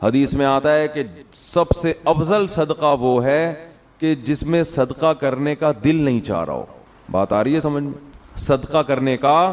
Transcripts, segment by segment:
حدیث میں آتا ہے کہ سب سے افضل صدقہ وہ ہے کہ جس میں صدقہ کرنے کا دل نہیں چاہ رہا ہو. بات آ رہی ہے سمجھ میں؟ صدقہ کرنے کا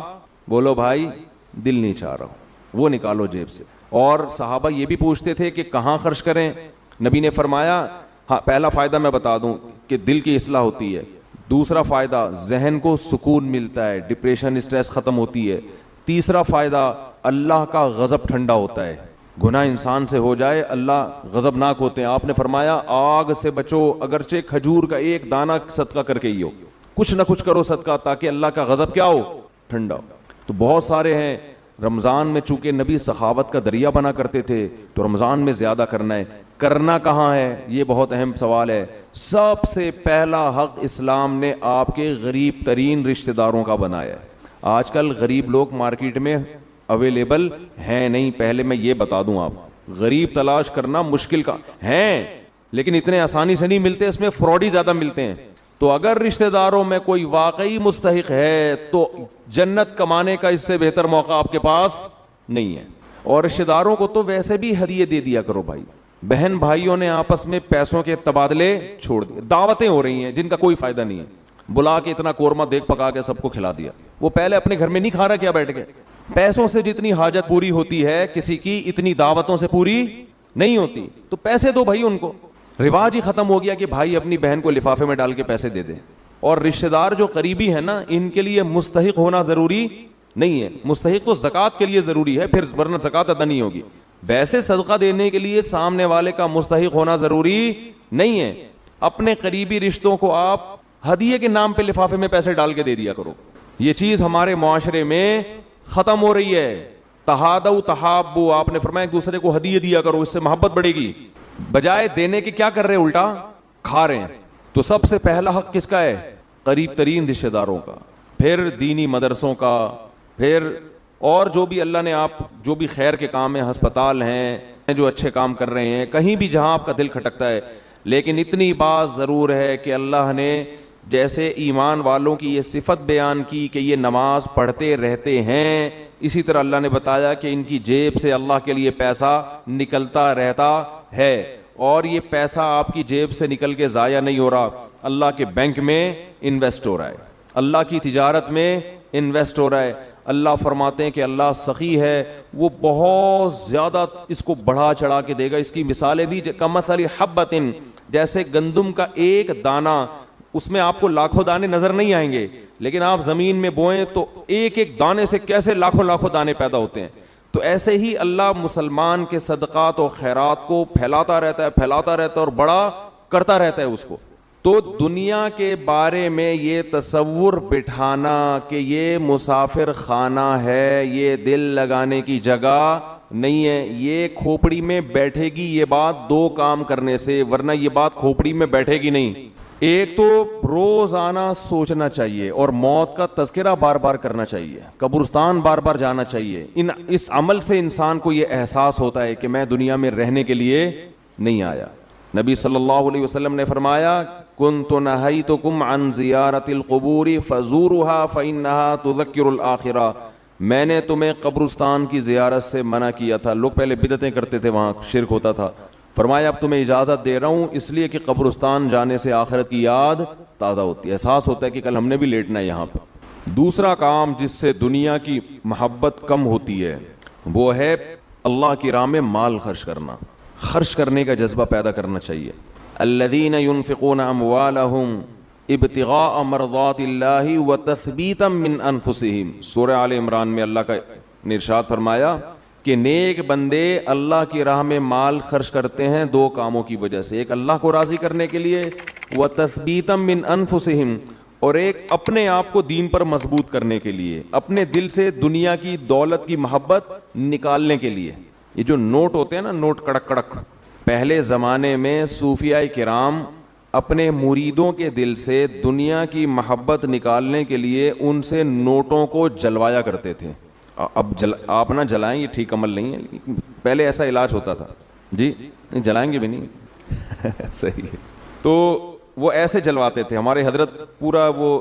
بولو بھائی دل نہیں چاہ رہا ہو، وہ نکالو جیب سے. اور صحابہ یہ بھی پوچھتے تھے کہ کہاں خرچ کریں. نبی نے فرمایا ہاں پہلا فائدہ میں بتا دوں کہ دل کی اصلاح ہوتی ہے. دوسرا فائدہ ذہن کو سکون ملتا ہے، ڈپریشن اسٹریس ختم ہوتی ہے. تیسرا فائدہ اللہ کا غضب ٹھنڈا ہوتا ہے. گناہ انسان سے ہو جائے اللہ غضبناک ہوتے ہیں. آپ نے فرمایا آگ سے بچو، اگرچہ کھجور کا ایک دانہ صدقہ کر کے ہی ہو، کچھ نہ کچھ کرو صدقہ تاکہ اللہ کا غضب کیا ہو؟ ٹھنڈا ہو. تو بہت سارے ہیں. رمضان میں چونکہ نبی سخاوت کا دریا بنا کرتے تھے تو رمضان میں زیادہ کرنا ہے. کرنا کہاں ہے؟ یہ بہت اہم سوال ہے. سب سے پہلا حق اسلام نے آپ کے غریب ترین رشتہ داروں کا بنایا ہے. آج کل غریب لوگ مارکیٹ میں اویلیبل ہیں نہیں. پہلے میں یہ بتا دوں، آپ غریب تلاش کرنا مشکل کا ہیں لیکن اتنے آسانی سے نہیں ملتے، اس میں فراڈ زیادہ ملتے ہیں. تو اگر رشتہ داروں میں کوئی واقعی مستحق ہے تو جنت کمانے کا اس سے بہتر موقع آپ کے پاس نہیں ہے. اور رشتہ داروں کو تو ویسے بھی ہدیے دے دیا کرو بھائی. بہن بھائیوں نے آپس میں پیسوں کے تبادلے چھوڑ دیے. دعوتیں ہو رہی ہیں جن کا کوئی فائدہ نہیں ہے. بلا کے اتنا قورمہ دیکھ پکا کے سب کو کھلا دیا. وہ پہلے اپنے گھر میں نہیں کھا رہا کیا بیٹھ کے؟ پیسوں سے جتنی حاجت پوری ہوتی ہے کسی کی، اتنی دعوتوں سے پوری نہیں ہوتی. تو پیسے دو بھائی ان کو. رواج ہی ختم ہو گیا کہ بھائی اپنی بہن کو لفافے میں ڈال کے پیسے دے دیں. اور رشتہ دار جو قریبی ہے نا، ان کے لیے مستحق ہونا ضروری نہیں ہے. مستحق تو زکوٰۃ کے لیے ضروری ہے، پھر ورنہ زکوٰۃ ادا نہیں ہوگی. ویسے صدقہ دینے کے لیے سامنے والے کا مستحق ہونا ضروری نہیں ہے. اپنے قریبی رشتوں کو آپ ہدیے کے نام پہ لفافے میں پیسے ڈال کے دے دیا کرو. یہ چیز ہمارے معاشرے میں ختم ہو رہی ہے. تہادو تحابو، آپ نے فرمایا ایک دوسرے کو ہدیے دیا کرو، اس سے محبت بڑھے گی. بجائے دینے کے کیا کر رہے ہیں؟ الٹا کھا رہے ہیں. تو سب سے پہلا حق کس کا ہے؟ قریب ترین رشتہ داروں کا، پھر دینی مدرسوں کا، پھر اور جو بھی اللہ نے آپ جو بھی خیر کے کام ہیں، ہسپتال ہیں جو اچھے کام کر رہے ہیں، کہیں بھی جہاں آپ کا دل کھٹکتا ہے. لیکن اتنی بات ضرور ہے کہ اللہ نے جیسے ایمان والوں کی یہ صفت بیان کی کہ یہ نماز پڑھتے رہتے ہیں، اسی طرح اللہ نے بتایا کہ ان کی جیب سے اللہ کے لیے پیسہ نکلتا رہتا ہے. اور یہ پیسہ آپ کی جیب سے نکل کے ضائع نہیں ہو رہا، اللہ کے بینک میں انویسٹ ہو رہا ہے، اللہ کی تجارت میں انویسٹ ہو رہا ہے. اللہ فرماتے ہیں کہ اللہ سخی ہے، وہ بہت زیادہ اس کو بڑھا چڑھا کے دے گا. اس کی مثالیں دی کمثل حبۃ، جیسے گندم کا ایک دانہ، اس میں آپ کو لاکھوں دانے نظر نہیں آئیں گے لیکن آپ زمین میں بوئیں تو ایک ایک دانے سے کیسے لاکھوں لاکھوں دانے پیدا ہوتے ہیں. تو ایسے ہی اللہ مسلمان کے صدقات و خیرات کو پھیلاتا رہتا ہے اور بڑا کرتا رہتا ہے اس کو. تو دنیا کے بارے میں یہ تصور بٹھانا کہ یہ مسافر خانہ ہے، یہ دل لگانے کی جگہ نہیں ہے، یہ کھوپڑی میں بیٹھے گی یہ بات دو کام کرنے سے، ورنہ یہ بات کھوپڑی میں بیٹھے گی نہیں. ایک تو روزانہ سوچنا چاہیے اور موت کا تذکرہ بار بار کرنا چاہیے، قبرستان بار بار جانا چاہیے. اس عمل سے انسان کو یہ احساس ہوتا ہے کہ میں دنیا میں رہنے کے لیے نہیں آیا. نبی صلی اللہ علیہ وسلم نے فرمایا کنت نہیتکم عن زیارت القبور فزورها فانها تذکر الآخرہ، میں نے تمہیں قبرستان کی زیارت سے منع کیا تھا. لوگ پہلے بدعتیں کرتے تھے، وہاں شرک ہوتا تھا. فرمایا اب تمہیں اجازت دے رہا ہوں اس لیے کہ قبرستان جانے سے آخرت کی یاد تازہ ہوتی ہے، احساس ہوتا ہے کہ کل ہم نے بھی لیٹنا ہے یہاں پہ. دوسرا کام جس سے دنیا کی محبت کم ہوتی ہے وہ ہے اللہ کی راہ میں مال خرچ کرنا. خرچ کرنے کا جذبہ پیدا کرنا چاہیے. الذین ينفقون اموالهم ابتغاء مرضات اللہ وتثبیتا من انفسهم. سورہ آل عمران میں اللہ کا ارشاد فرمایا کہ نیک بندے اللہ کی راہ میں مال خرچ کرتے ہیں دو کاموں کی وجہ سے، ایک اللہ کو راضی کرنے کے لیے وتثبیتا من انفسهم، اور ایک اپنے آپ کو دین پر مضبوط کرنے کے لیے، اپنے دل سے دنیا کی دولت کی محبت نکالنے کے لیے. یہ جو نوٹ ہوتے ہیں نا، نوٹ کڑک کڑک، پہلے زمانے میں صوفیاء کرام اپنے مریدوں کے دل سے دنیا کی محبت نکالنے کے لیے ان سے نوٹوں کو جلوایا کرتے تھے. اب آپ نہ جلائیں، یہ ٹھیک عمل نہیں ہے، لیکن پہلے ایسا علاج ہوتا تھا. جی جلائیں گے بھی نہیں صحیح ہے. تو وہ ایسے جلواتے تھے. ہمارے حضرت پورا وہ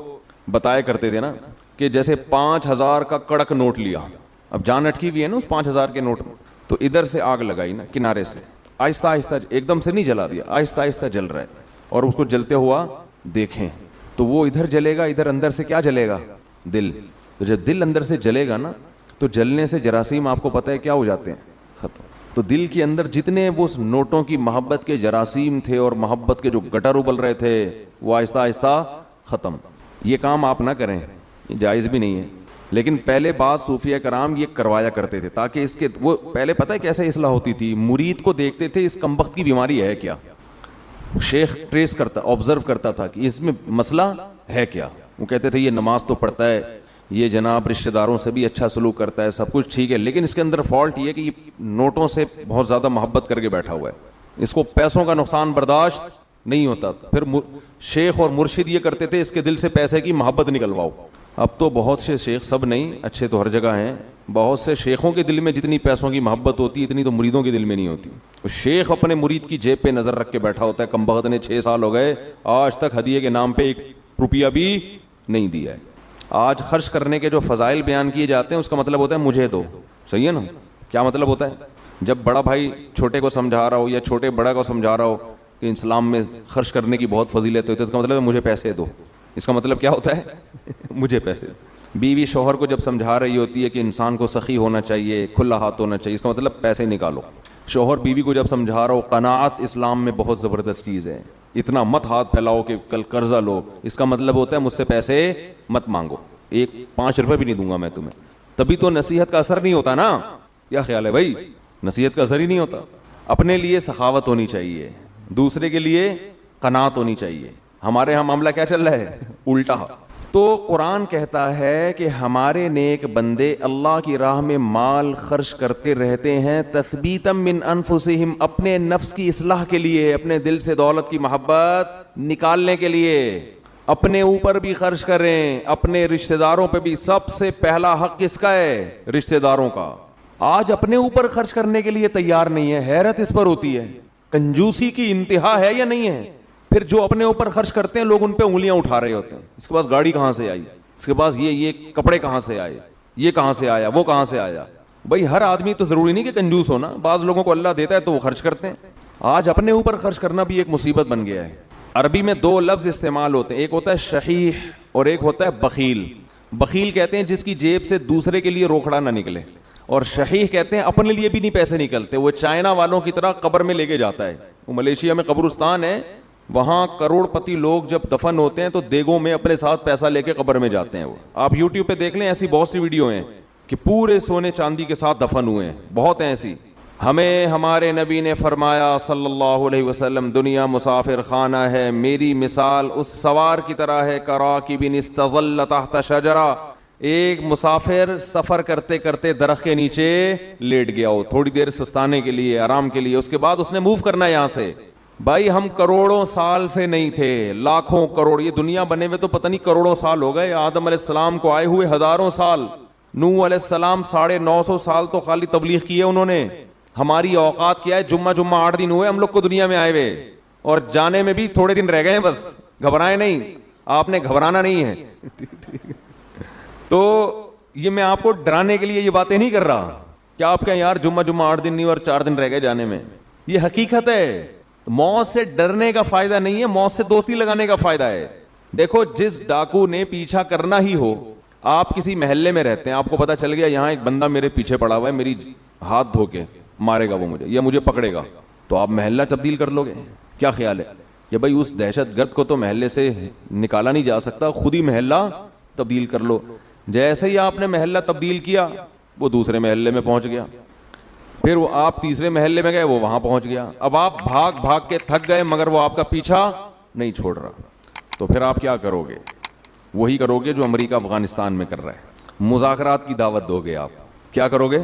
بتایا کرتے تھے نا کہ جیسے 5,000 کا کڑک نوٹ لیا، اب جان اٹکی ہوئی ہے نا اس 5,000 کے نوٹ میں، تو ادھر سے آگ لگائی نا کنارے سے، آہستہ آہستہ, ایک دم سے نہیں جلا دیا, آہستہ آہستہ جل رہا ہے, اور اس کو جلتے ہوا دیکھیں تو وہ ادھر جلے گا, ادھر اندر سے کیا جلے گا, دل. تو جب دل اندر سے جلے گا نا تو جلنے سے جراثیم آپ کو پتہ ہے کیا ہو جاتے ہیں, ختم. تو دل کے اندر جتنے وہ نوٹوں کی محبت کے جراثیم تھے اور محبت کے جو گٹر ابل رہے تھے وہ آہستہ آہستہ ختم. یہ کام آپ نہ کریں, یہ جائز بھی نہیں ہے, لیکن پہلے بعض صوفیہ کرام یہ کروایا کرتے تھے تاکہ اس کے, وہ پہلے پتہ ہے کیسے اصلاح ہوتی تھی, مرید کو دیکھتے تھے اس کمبخت کی بیماری ہے کیا, شیخ ٹریس کرتا, آبزرو کرتا تھا کہ اس میں مسئلہ ہے کیا. وہ کہتے تھے یہ نماز تو پڑھتا ہے, یہ جناب رشتہ داروں سے بھی اچھا سلوک کرتا ہے, سب کچھ ٹھیک ہے, لیکن اس کے اندر فالٹ یہ کہ یہ نوٹوں سے بہت زیادہ محبت کر کے بیٹھا ہوا ہے, اس کو پیسوں کا نقصان برداشت نہیں ہوتا. پھر شیخ اور مرشد یہ کرتے تھے اس کے دل سے پیسے کی محبت نکلواؤ. اب تو بہت سے شیخ, سب نہیں, اچھے تو ہر جگہ ہیں, بہت سے شیخوں کے دل میں جتنی پیسوں کی محبت ہوتی اتنی تو مریدوں کے دل میں نہیں ہوتی. شیخ اپنے مرید کی جیب پہ نظر رکھ کے بیٹھا ہوتا ہے, کمبخت نے 6 سال ہو گئے آج تک ہدیے کے نام پہ 1 روپیہ بھی نہیں دیا ہے. آج خرچ کرنے کے جو فضائل بیان کیے جاتے ہیں اس کا مطلب ہوتا ہے مجھے دو, صحیح ہے نا. کیا مطلب ہوتا ہے, جب بڑا بھائی چھوٹے کو سمجھا رہا ہو یا چھوٹے بڑا کو سمجھا رہا ہو کہ اسلام میں خرچ کرنے کی بہت فضیلت ہوتی ہے, اس کا مطلب ہے مجھے پیسے دو. اس کا مطلب کیا ہوتا ہے, مجھے پیسے. بیوی شوہر کو جب سمجھا رہی ہوتی ہے کہ انسان کو سخی ہونا چاہیے, کھلا ہاتھ ہونا چاہیے, اس کا مطلب پیسے نکالو. شوہر بیوی کو جب سمجھا رہا ہو قناعت اسلام میں بہت زبردست چیز ہے, اتنا مت ہاتھ پھیلاؤ کہ کل قرضہ لو, اس کا مطلب ہوتا ہے مجھ سے پیسے مت مانگو, 5 روپے بھی نہیں دوں گا میں تمہیں. تبھی تو نصیحت کا اثر نہیں ہوتا نا. کیا خیال ہے بھائی, نصیحت کا اثر ہی نہیں ہوتا. اپنے لیے سخاوت ہونی چاہیے, دوسرے کے لیے قناعت ہونی چاہیے. ہمارے یہاں معاملہ کیا چل رہا ہے, الٹا. تو قرآن کہتا ہے کہ ہمارے نیک بندے اللہ کی راہ میں مال خرچ کرتے رہتے ہیں, تثبیتا من انفسہم, اپنے نفس کی اصلاح کے لیے, اپنے دل سے دولت کی محبت نکالنے کے لیے. اپنے اوپر بھی خرچ کریں, اپنے رشتہ داروں پہ بھی. سب سے پہلا حق کس کا ہے, رشتہ داروں کا. آج اپنے اوپر خرچ کرنے کے لیے تیار نہیں ہے, حیرت اس پر ہوتی ہے. کنجوسی کی انتہا ہے یا نہیں ہے. پھر جو اپنے اوپر خرچ کرتے ہیں لوگ ان پہ انگلیاں اٹھا رہے ہوتے ہیں, اس کے پاس گاڑی کہاں سے آئی, اس کے پاس یہ کپڑے کہاں سے آئے, یہ کہاں سے آیا, وہ کہاں سے آیا. بھائی ہر آدمی تو ضروری نہیں کہ کنجوس ہونا, بعض لوگوں کو اللہ دیتا ہے تو وہ خرچ کرتے ہیں. آج اپنے اوپر خرچ کرنا بھی ایک مصیبت بن گیا ہے. عربی میں 2 لفظ استعمال ہوتے ہیں, ایک ہوتا ہے شحیح اور ایک ہوتا ہے بخیل. بخیل کہتے ہیں جس کی جیب سے دوسرے کے لیے روکڑا نہ نکلے, اور شحیح کہتے ہیں اپنے لیے بھی نہیں پیسے نکلتے. وہ چائنا والوں کی طرح قبر میں لے کے جاتا ہے. وہ ملیشیا میں قبرستان ہے, وہاں کروڑ پتی لوگ جب دفن ہوتے ہیں تو دیگوں میں اپنے ساتھ پیسہ لے کے قبر میں جاتے ہیں. وہ آپ یوٹیوب پہ دیکھ لیں, ایسی بہت سی ویڈیو ہیں کہ پورے سونے چاندی کے ساتھ دفن ہوئے ہیں, بہت ہیں ایسی. ہمیں ہمارے نبی نے فرمایا صلی اللہ علیہ وسلم, دنیا مسافر خانہ ہے, میری مثال اس سوار کی طرح ہے کراکب استظل تحت شجرہ. ایک مسافر سفر کرتے کرتے درخت کے نیچے لیٹ گیا ہو تھوڑی دیر سستانے کے لیے, آرام کے لیے, اس کے بعد اس نے موو کرنا ہے یہاں سے. بھائی ہم کروڑوں سال سے نہیں تھے, لاکھوں کروڑ, یہ دنیا بنے ہوئے تو پتہ نہیں کروڑوں سال ہو گئے. آدم علیہ السلام کو آئے ہوئے ہزاروں سال, نوح علیہ السلام 950 سال تو خالی تبلیغ کی ہے انہوں نے. ہماری اوقات کیا ہے, جمعہ 8 دن ہوئے ہم لوگ کو دنیا میں آئے ہوئے, اور جانے میں بھی تھوڑے دن رہ گئے ہیں بس. گھبرائے نہیں, آپ نے گھبرانا نہیں ہے. تو یہ میں آپ کو ڈرانے کے لیے یہ باتیں نہیں کر رہا کہ آپ کہیں یار جمعہ 8 دن نہیں اور 4 دن رہ گئے جانے میں. یہ حقیقت ہے. موت سے ڈرنے کا فائدہ نہیں ہے, موت سے دوستی لگانے کا فائدہ ہے. دیکھو جس ڈاکو نے پیچھا کرنا ہی ہو, آپ کسی محلے میں رہتے ہیں, آپ کو پتا چل گیا یہاں ایک بندہ میرے پیچھے پڑا ہوا ہے, میری ہاتھ دھو کے مارے گا وہ مجھے یا مجھے پکڑے گا, تو آپ محلہ تبدیل کر لو گے. کیا خیال ہے کہ بھائی اس دہشت گرد کو تو محلے سے نکالا نہیں جا سکتا, خود ہی محلہ تبدیل کر لو. جیسے ہی آپ نے محلہ تبدیل کیا وہ دوسرے محلے میں پہنچ گیا, پھر وہ آپ تیسرے محلے میں گئے وہ وہاں پہنچ گیا. اب آپ بھاگ بھاگ کے تھک گئے مگر وہ آپ کا پیچھا نہیں چھوڑ رہا, تو پھر آپ کیا کرو گے؟ وہی کرو گے جو امریکہ افغانستان میں کر رہا ہے, مذاکرات کی دعوت دو گے. آپ کیا کرو گے؟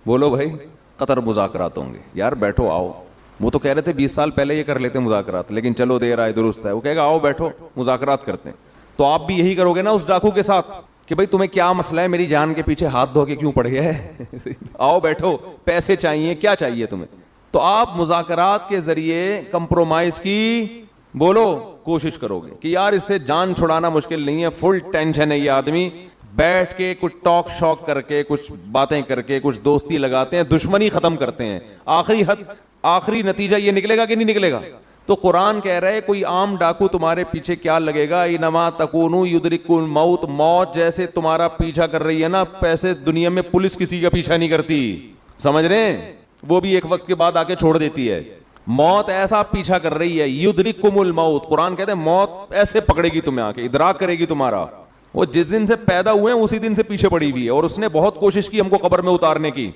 بولو بھائی. قطر مذاکرات ہوں گے, یار بیٹھو آؤ. وہ تو کہہ رہے تھے 20 سال پہلے یہ کر لیتے مذاکرات, لیکن چلو دیر آئے درست ہے. وہ کہے گا آؤ بیٹھو مذاکرات کرتے ہیں. تو آپ بھی یہی کرو گے نا اس ڈاکو کے ساتھ کہ بھائی تمہیں کیا مسئلہ ہے, میری جان کے پیچھے ہاتھ دھو کے کیوں پڑ گیا ہے؟ آؤ بیٹھو, پیسے چاہیے, کیا چاہیے تمہیں؟ تو آپ مذاکرات کے ذریعے کمپرومائز کی بولو کوشش کرو گے کہ یار اس سے جان چھڑانا مشکل نہیں ہے, فل ٹینشن ہے یہ آدمی, بیٹھ کے کچھ ٹاک شاک کر کے کچھ باتیں کر کے کچھ دوستی لگاتے ہیں, دشمنی ختم کرتے ہیں. آخری حد آخری نتیجہ یہ نکلے گا کہ نہیں نکلے گا؟ تو قرآن کہہ رہے کوئی عام ڈاکو تمہارے پیچھے کیا لگے گا، انما تکونوا یدرککم الموت، موت جیسے تمہارا پیچھا کر رہی ہے نا، پیسے دنیا میں پولیس کسی کا پیچھا نہیں کرتی، سمجھ رہے ہیں؟ وہ بھی ایک وقت کے بعد آ کے چھوڑ دیتی ہے، موت ایسا پیچھا کر رہی ہے، یدرککم الموت، قرآن کہتے ہیں موت ایسے پکڑے گی تمہیں، آ کے ادراک کرے گی تمہارا، وہ جس دن سے پیدا ہوئے ہیں اسی دن سے پیچھے پڑی ہوئی ہے، اور اس نے بہت کوشش کی ہم کو قبر میں اتارنے کی۔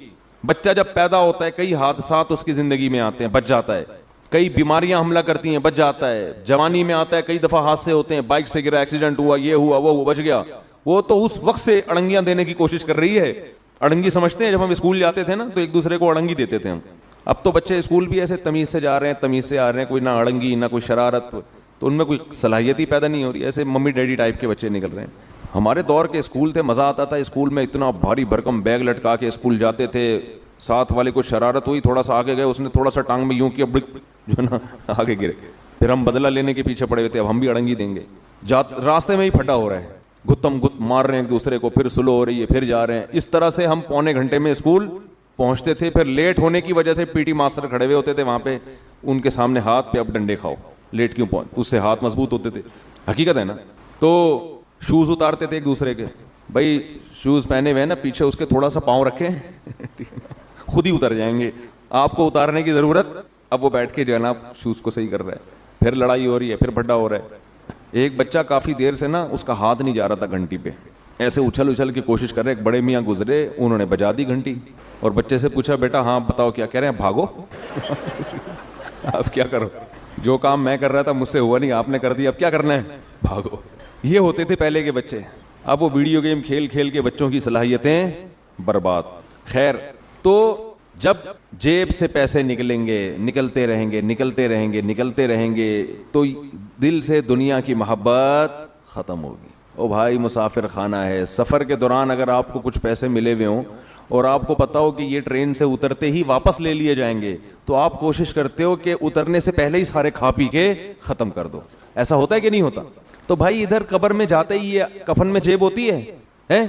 بچہ جب پیدا ہوتا ہے کئی حادثات اس کی زندگی میں آتے ہیں، بچ جاتا ہے، کئی بیماریاں حملہ کرتی ہیں، بچ جاتا ہے، جوانی میں آتا ہے کئی دفعہ حادثے ہوتے ہیں، بائک سے گرا، ایکسیڈنٹ ہوا، یہ ہوا وہ بچ گیا، وہ تو اس وقت سے اڑنگیاں دینے کی کوشش کر رہی ہے۔ اڑنگی سمجھتے ہیں جب ہم اسکول جاتے تھے نا تو ایک دوسرے کو اڑنگی دیتے تھے ہم، اب تو بچے اسکول بھی ایسے تمیز سے جا رہے ہیں، تمیز سے آ رہے ہیں، کوئی نہ اڑنگی نہ کوئی شرارت، تو ان میں کوئی صلاحیت ہی پیدا نہیں ہو رہی، ایسے ممی ڈیڈی ٹائپ کے بچے نکل رہے ہیں۔ ہمارے دور کے اسکول تھے، مزہ آتا تھا اسکول میں، اتنا بھاری بھرکم بیگ لٹکا کے اسکول جاتے تھے، ساتھ والے کو شرارت ہوئی، تھوڑا سا آگے گئے، اس نے تھوڑا سا ٹانگ میں یوں کیا، جو نا آگے گرے، پھر ہم بدلہ لینے کے پیچھے پڑے ہوئے تھے، اب ہم بھی اڑنگی دیں گے، راستے میں ہی پھٹا ہو رہا ہے، گتم گت مار رہے ہیں ایک دوسرے کو، پھر سلو ہو رہی ہے، پھر جا رہے ہیں، اس طرح سے ہم پونے گھنٹے میں اسکول پہنچتے تھے۔ پھر لیٹ ہونے کی وجہ سے پی ٹی ماسٹر کھڑے ہوئے ہوتے تھے وہاں پہ، ان کے سامنے ہاتھ پہ اب ڈنڈے کھاؤ، لیٹ کیوں پہنچ، اس سے ہاتھ مضبوط ہوتے تھے، حقیقت ہے نا۔ تو شوز اتارتے تھے ایک دوسرے کے، بھائی شوز پہنے ہوئے نا، پیچھے اس کے تھوڑا سا پاؤں رکھیں خود ہی اتر جائیں گے، آپ کو اتارنے کی ضرورت، اب وہ بیٹھ کے جو ہے نا شوز کو صحیح کر رہا ہے، پھر لڑائی ہو رہی ہے، پھر بھڈا ہو رہا ہے۔ ایک بچہ کافی دیر سے نا اس کا ہاتھ نہیں جا رہا تھا گھنٹی پہ، ایسے اچھل اچھل کی کوشش کر رہے، ایک بڑے میاں گزرے، انہوں نے بجا دی گھنٹی، اور بچے سے پوچھا بیٹا ہاں بتاؤ کیا کہہ رہے ہیں، بھاگو اب کیا کرو، جو کام میں کر رہا تھا مجھ سے ہوا نہیں، آپ نے کر دیا، اب کیا کرنا ہے، بھاگو۔ یہ ہوتے تھے پہلے کے بچے، اب وہ ویڈیو گیم کھیل کھیل کے بچوں کی صلاحیتیں برباد۔ خیر، تو جب جیب سے پیسے نکلیں گے، نکلتے رہیں گے، نکلتے رہیں گے، نکلتے رہیں گے، تو دل سے دنیا کی محبت ختم ہوگی۔ او بھائی مسافر خانہ ہے، سفر کے دوران اگر آپ کو کچھ پیسے ملے ہوئے ہوں اور آپ کو پتا ہو کہ یہ ٹرین سے اترتے ہی واپس لے لیے جائیں گے، تو آپ کوشش کرتے ہو کہ اترنے سے پہلے ہی سارے کھا پی کے ختم کر دو۔ ایسا ہوتا ہے کہ نہیں ہوتا؟ تو بھائی ادھر قبر میں جاتے ہی یہ کفن میں جیب ہوتی ہے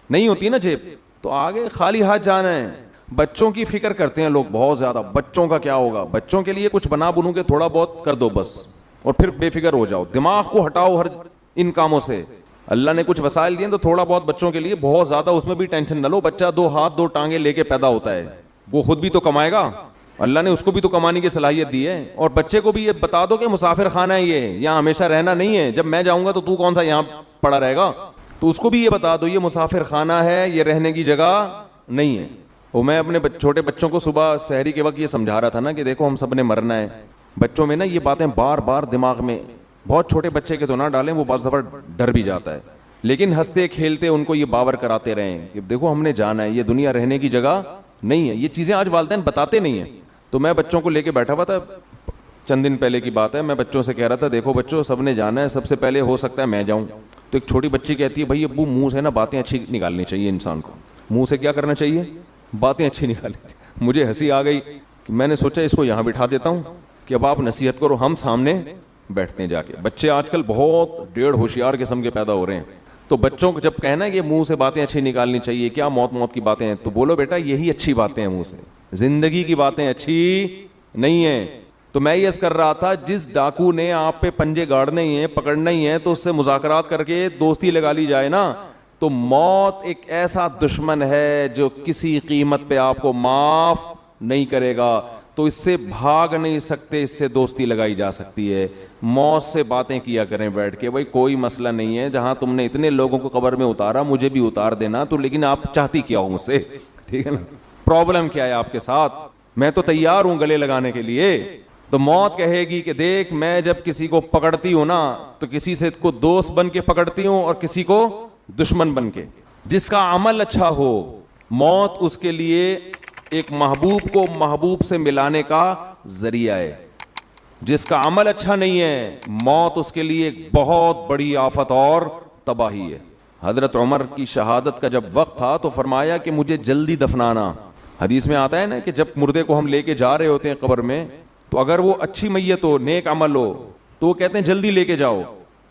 نہیں ہوتی نا جیب، تو آگے خالی ہاتھ جانا ہے۔ بچوں کی فکر کرتے ہیں لوگ بہت زیادہ، بچوں کا کیا ہوگا، بچوں کے لیے کچھ بنا بنو کے تھوڑا بہت کر دو بس، اور پھر بے فکر ہو جاؤ، دماغ کو ہٹاؤ ہر ان کاموں سے۔ اللہ نے کچھ وسائل دیے تو تھوڑا بہت بچوں کے لیے، بہت زیادہ اس میں بھی ٹینشن نہ لو۔ بچہ 2 ہاتھ 2 ٹانگیں لے کے پیدا ہوتا ہے، وہ خود بھی تو کمائے گا، اللہ نے اس کو بھی تو کمانے کی صلاحیت دی ہے۔ اور بچے کو بھی یہ بتا دو کہ مسافر خانہ ہے یہ، یہاں ہمیشہ رہنا نہیں ہے، جب میں جاؤں گا تو کون سا یہاں پڑا رہے گا، تو اس کو بھی یہ بتا دو یہ مسافر خانہ ہے، یہ رہنے کی جگہ نہیں ہے۔ وہ میں اپنے چھوٹے بچوں کو صبح سحری کے وقت یہ سمجھا رہا تھا نا کہ دیکھو ہم سب نے مرنا ہے۔ بچوں میں نا یہ باتیں بار بار دماغ میں، بہت چھوٹے بچے کے تو نہ ڈالیں، وہ بعض دفعہ ڈر بھی جاتا ہے، لیکن ہنستے کھیلتے ان کو یہ باور کراتے رہیں کہ دیکھو ہم نے جانا ہے، یہ دنیا رہنے کی جگہ نہیں ہے۔ یہ چیزیں آج والدین بتاتے نہیں ہیں۔ تو میں بچوں کو لے کے بیٹھا ہوا تھا، چند دن پہلے کی بات ہے، میں بچوں سے کہہ رہا تھا دیکھو بچوں سب نے جانا ہے، سب سے پہلے ہو سکتا ہے میں جاؤں۔ تو ایک چھوٹی بچی کہتی ہے بھائی ابو منہ سے نا باتیں اچھی نکالنی چاہیے، انسان کو منہ سے کیا کرنا چاہیے، باتیں اچھی نکالنی۔ مجھے ہنسی آ گئی، میں نے سوچا اس کو یہاں بٹھا دیتا ہوں کہ اب آپ نصیحت کرو، ہم سامنے بیٹھتے ہیں جا کے۔ بچے آج کل بہت ڈیڑھ ہوشیار قسم کے پیدا ہو رہے ہیں، تو بچوں کو جب کہنا کہ منہ سے باتیں اچھی نکالنی چاہیے، کیا موت کی باتیں ہیں، تو بولو بیٹا یہی اچھی باتیں ہیں، منہ سے زندگی کی باتیں اچھی نہیں ہیں۔ تو میں یہ کر رہا تھا جس ڈاکو نے آپ پہ پنجے گاڑنے ہی ہیں، پکڑنا ہی ہے، تو اس سے مذاکرات کر کے دوستی لگا لی جائے نا، تو موت ایک ایسا دشمن ہے جو کسی قیمت پہ آپ کو معاف نہیں کرے گا، تو اس سے بھاگ نہیں سکتے، اس سے دوستی لگائی جا سکتی ہے۔ موت سے باتیں کیا کریں بیٹھ کے، بھائی کوئی مسئلہ نہیں ہے، جہاں تم نے اتنے لوگوں کو قبر میں اتارا مجھے بھی اتار دینا، تو لیکن آپ چاہتی کیا ہوں مجھ سے، ٹھیک ہے نا، پرابلم کیا ہے آپ کے ساتھ، میں تو تیار ہوں گلے لگانے کے لیے۔ تو موت کہے گی کہ دیکھ میں جب کسی کو پکڑتی ہوں نا تو کسی سے کو دوست بن کے پکڑتی ہوں اور کسی کو دشمن بن کے۔ جس کا عمل اچھا ہو موت اس کے لیے ایک محبوب کو محبوب سے ملانے کا ذریعہ ہے، جس کا عمل اچھا نہیں ہے موت اس کے لیے ایک بہت بڑی آفت اور تباہی ہے۔ حضرت عمر کی شہادت کا جب وقت تھا تو فرمایا کہ مجھے جلدی دفنانا۔ حدیث میں آتا ہے نا کہ جب مردے کو ہم لے کے جا رہے ہوتے ہیں قبر میں، تو اگر وہ اچھی میت ہو، نیک عمل ہو، تو وہ کہتے ہیں جلدی لے کے جاؤ،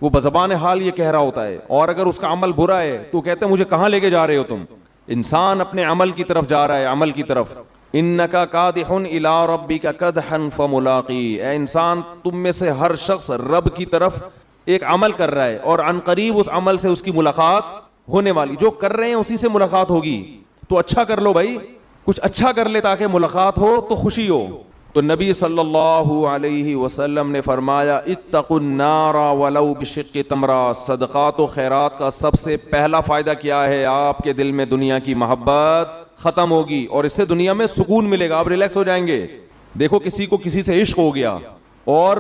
وہ بزبان حال یہ کہہ رہا ہوتا ہے، اور اگر اس کا عمل برا ہے تو کہتے ہیں مجھے کہاں لے کے جا رہے ہو تم۔ انسان اپنے عمل کی طرف جا رہا ہے، عمل کی طرف، انکا کادح الی ربک کدحا فملاقی، اے انسان تم میں سے ہر شخص رب کی طرف ایک عمل کر رہا ہے اور عن قریب اس عمل سے اس کی ملاقات ہونے والی، جو کر رہے ہیں اسی سے ملاقات ہوگی، تو اچھا کر لو بھائی، کچھ اچھا کر لے تاکہ ملاقات ہو تو خوشی ہو۔ تو نبی صلی اللہ علیہ وسلم نے فرمایا اتقوا النار ولو بشق تمرہ، صدقات و خیرات کا سب سے پہلا فائدہ کیا ہے؟ آپ کے دل میں دنیا کی محبت ختم ہوگی اور اس سے دنیا میں سکون ملے گا، آپ ریلیکس ہو جائیں گے۔ دیکھو کسی کو کسی سے عشق ہو گیا اور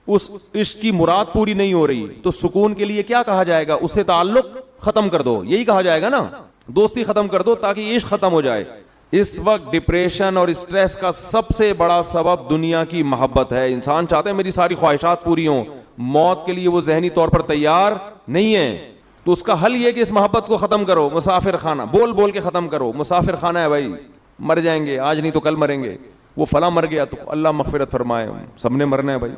اس عشق کی مراد پوری نہیں ہو رہی تو سکون کے لیے کیا کہا جائے گا؟ اس سے تعلق ختم کر دو، یہی کہا جائے گا نا، دوستی ختم کر دو تاکہ عشق ختم ہو جائے۔ اس وقت ڈپریشن اور اسٹریس کا سب سے بڑا سبب دنیا کی محبت ہے۔ انسان چاہتے ہیں میری ساری خواہشات پوری ہوں، موت کے لیے وہ ذہنی طور پر تیار نہیں ہے، تو اس کا حل یہ کہ اس محبت کو ختم کرو۔ مسافر خانہ بول بول کے ختم کرو، مسافر خانہ ہے بھائی، مر جائیں گے آج نہیں تو کل مریں گے، وہ فلاں مر گیا تو اللہ مغفرت فرمائے، سب نے مرنا ہے بھائی،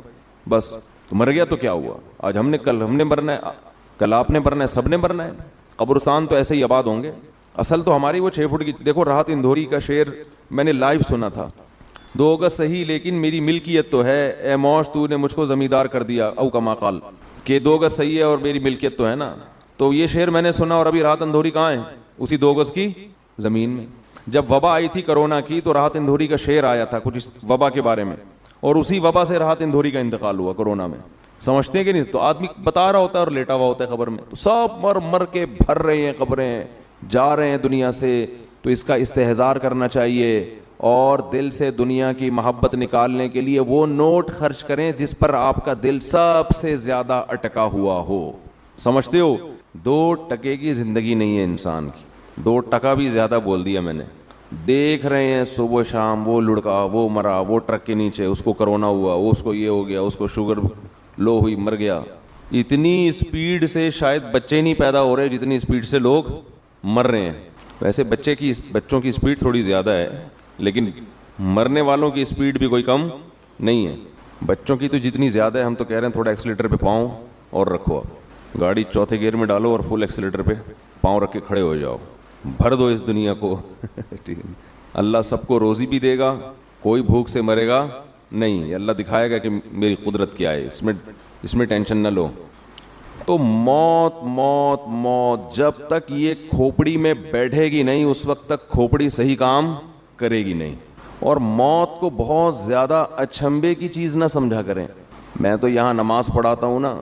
بس تو مر گیا تو کیا ہوا، آج ہم نے کل ہم نے مرنا ہے، کل آپ نے مرنا ہے، سب نے مرنا ہے، قبرستان تو ایسے ہی آباد ہوں گے۔ اصل تو ہماری وہ 6 فٹ کی، دیکھو راحت اندھوری کا شعر میں نے لائیو سنا تھا، 2 گز صحیح لیکن میری ملکیت تو ہے، اے موش تو نے مجھ کو زمیندار کر دیا، او کما قال، کہ 2 گز صحیح ہے اور میری ملکیت تو ہے نا۔ تو یہ شعر میں نے سنا، اور ابھی راحت اندھوری کہاں ہے؟ اسی 2 گز کی زمین میں۔ جب وبا آئی تھی کرونا کی تو راحت اندھوری کا شعر آیا تھا کچھ اس وبا کے بارے میں، اور اسی وبا سے راحت اندھوری کا انتقال ہوا کرونا میں، سمجھتے ہیں کہ نہیں؟ تو آدمی بتا رہا ہوتا ہے اور لیٹا ہوا ہوتا ہے قبر میں، تو سب مر مر کے بھر رہے ہیں قبریں، جا رہے ہیں دنیا سے، تو اس کا استحضار کرنا چاہیے اور دل سے دنیا کی محبت نکالنے کے لیے وہ نوٹ خرچ کریں جس پر آپ کا دل سب سے زیادہ اٹکا ہوا ہو۔ سمجھتے ہو 2 ٹکے کی زندگی نہیں ہے انسان کی، 2 ٹکا بھی زیادہ بول دیا میں نے۔ دیکھ رہے ہیں صبح شام وہ لڑکا وہ مرا، وہ ٹرک کے نیچے اس کو کرونا ہوا، وہ اس کو یہ ہو گیا، اس کو شوگر لو ہوئی مر گیا۔ اتنی اسپیڈ سے شاید بچے نہیں پیدا ہو رہے جتنی اسپیڈ سے لوگ مر رہے ہیں۔ ویسے بچوں کی اسپیڈ تھوڑی زیادہ ہے لیکن مرنے والوں کی اسپیڈ بھی کوئی کم نہیں ہے۔ بچوں کی تو جتنی زیادہ ہے، ہم تو کہہ رہے ہیں تھوڑا ایکسیلیٹر پہ پاؤں اور رکھو، گاڑی 4تھے گیئر میں ڈالو اور فل ایکسیلیٹر پہ پاؤں رکھ کے کھڑے ہو جاؤ، بھر دو اس دنیا کو۔ اللہ سب کو روزی بھی دے گا، کوئی بھوک سے مرے گا نہیں، اللہ دکھائے گا کہ میری قدرت کیا ہے، اس میں ٹینشن نہ لو۔ تو موت موت موت جب تک یہ کھوپڑی میں بیٹھے گی نہیں اس وقت تک کھوپڑی صحیح کام کرے گی نہیں۔ اور موت کو بہت زیادہ اچھمبے کی چیز نہ سمجھا کریں۔ میں تو یہاں نماز پڑھاتا ہوں نا،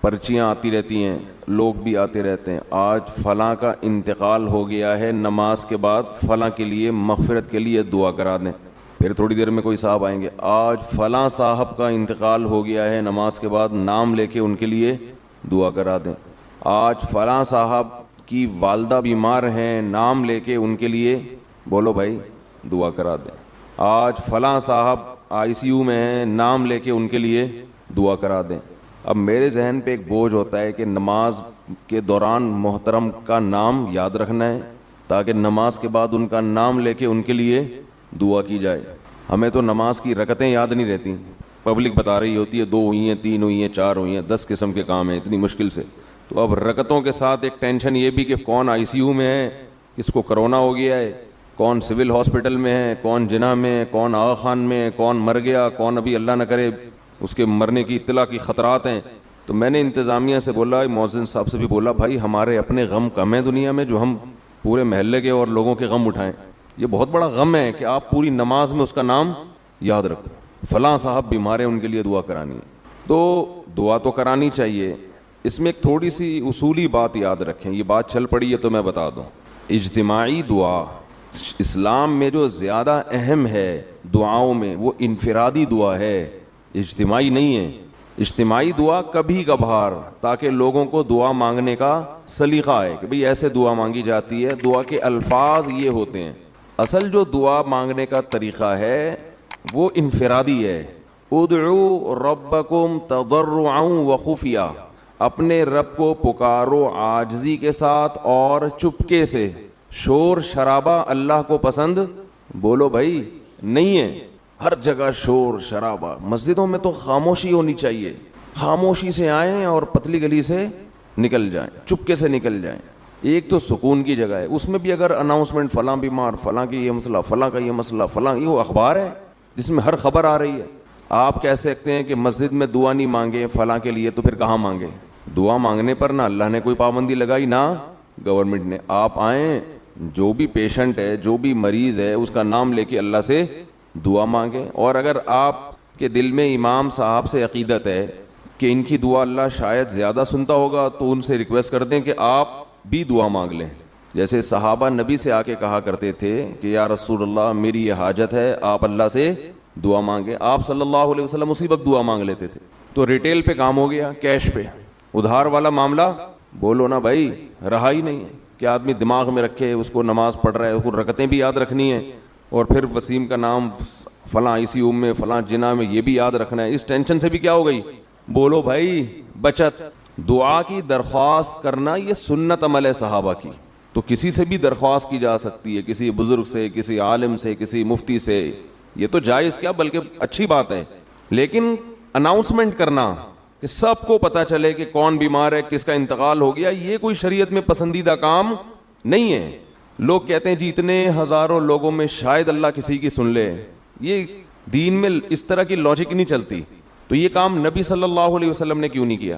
پرچیاں آتی رہتی ہیں، لوگ بھی آتے رہتے ہیں، آج فلاں کا انتقال ہو گیا ہے، نماز کے بعد فلاں کے لیے مغفرت کے لیے دعا کرا دیں۔ پھر تھوڑی دیر میں کوئی صاحب آئیں گے، آج فلاں صاحب کا انتقال ہو گیا ہے، نماز کے بعد نام لے کے ان کے لیے دعا کرا دیں۔ آج فلاں صاحب کی والدہ بیمار ہیں، نام لے کے ان کے لیے بولو بھائی دعا کرا دیں۔ آج فلاں صاحب ICU میں ہیں، نام لے کے ان کے لیے دعا کرا دیں۔ اب میرے ذہن پہ ایک بوجھ ہوتا ہے کہ نماز کے دوران محترم کا نام یاد رکھنا ہے تاکہ نماز کے بعد ان کا نام لے کے ان کے لیے دعا کی جائے۔ ہمیں تو نماز کی رکعتیں یاد نہیں رہتی، پبلک بتا رہی ہوتی ہے 2 ہوئی ہیں 3 ہوئی ہیں 4 ہوئی ہیں، 10 قسم کے کام ہیں اتنی مشکل سے۔ تو اب رکعتوں کے ساتھ ایک ٹینشن یہ بھی کہ کون ICU میں ہے، کس کو کرونا ہو گیا ہے، کون سول ہاسپٹل میں ہے، کون جناح میں ہے، کون آغا خان میں ہے، کون مر گیا، کون ابھی اللہ نہ کرے اس کے مرنے کی اطلاع کی خطرات ہیں۔ تو میں نے انتظامیہ سے بولا، مؤذن صاحب سے بھی بولا، بھائی ہمارے اپنے غم کم ہیں دنیا میں جو ہم پورے محلے کے اور لوگوں کے غم اٹھائیں؟ یہ بہت بڑا غم ہے کہ آپ پوری نماز میں اس کا نام یاد رکھو، فلاں صاحب بیمار ہیں ان کے لیے دعا کرانی ہے۔ تو دعا تو کرانی چاہیے، اس میں ایک تھوڑی سی اصولی بات یاد رکھیں، یہ بات چل پڑی ہے تو میں بتا دوں۔ اجتماعی دعا اسلام میں جو زیادہ اہم ہے دعاؤں میں وہ انفرادی دعا ہے، اجتماعی نہیں ہے۔ اجتماعی دعا کبھی کبھار تاکہ لوگوں کو دعا مانگنے کا سلیقہ ہے کہ بھئی ایسے دعا مانگی جاتی ہے، دعا کے الفاظ یہ ہوتے ہیں۔ اصل جو دعا مانگنے کا طریقہ ہے وہ انفرادی ہے۔ ادعو ربکم تضرعا وخفیہ، اپنے رب کو پکارو عاجزی کے ساتھ اور چپکے سے۔ شور شرابہ اللہ کو پسند بولو بھائی نہیں ہے، ہر جگہ شور شرابہ۔ مسجدوں میں تو خاموشی ہونی چاہیے، خاموشی سے آئیں اور پتلی گلی سے نکل جائیں، چپکے سے نکل جائیں۔ ایک تو سکون کی جگہ ہے، اس میں بھی اگر اناؤنسمنٹ فلاں بیمار، فلاں کی یہ مسئلہ، فلاں کا یہ مسئلہ، فلاں، یہ وہ اخبار ہے جس میں ہر خبر آ رہی ہے. آپ کہہ سکتے ہیں کہ مسجد میں دعا نہیں مانگے فلاں کے لیے، تو پھر کہاں مانگے؟ دعا مانگنے پر نہ اللہ نے کوئی پابندی لگائی نہ گورنمنٹ نے. آپ آئیں، جو بھی پیشنٹ ہے، جو بھی مریض ہے، اس کا نام لے کے اللہ سے دعا مانگیں. اور اگر آپ کے دل میں امام صاحب سے عقیدت ہے کہ ان کی دعا اللہ شاید زیادہ سنتا ہوگا، تو ان سے ریکویسٹ کر دیں کہ آپ بھی دعا مانگ لیں. جیسے صحابہ نبی سے آ کے کہا کرتے تھے کہ یا رسول اللہ میری یہ حاجت ہے، آپ اللہ سے دعا مانگیں. آپ صلی اللہ علیہ وسلم اسی وقت دعا مانگ لیتے تھے. تو ریٹیل پہ کام ہو گیا، کیش پہ. ادھار والا معاملہ بولو نا بھائی، رہا ہی نہیں ہے کہ آدمی دماغ میں رکھے، اس کو نماز پڑھ رہا ہے، اس کو رکعتیں بھی یاد رکھنی ہیں، اور پھر وسیم کا نام فلاں ICU میں، فلاں جنہ میں، یہ بھی یاد رکھنا ہے. اس ٹینشن سے بھی کیا ہو گئی؟ بولو بھائی بچت. دعا کی درخواست کرنا یہ سنت عمل ہے صحابہ کی. تو کسی سے بھی درخواست کی جا سکتی ہے، کسی بزرگ سے، کسی عالم سے، کسی مفتی سے. یہ تو جائز کیا بلکہ اچھی بات ہے. لیکن اناؤنسمنٹ کرنا کہ سب کو پتا چلے کہ کون بیمار ہے، کس کا انتقال ہو گیا، یہ کوئی شریعت میں پسندیدہ کام نہیں ہے. لوگ کہتے ہیں جی اتنے ہزاروں لوگوں میں شاید اللہ کسی کی سن لے. یہ دین میں اس طرح کی لاجک نہیں چلتی. تو یہ کام نبی صلی اللہ علیہ وسلم نے کیوں نہیں کیا؟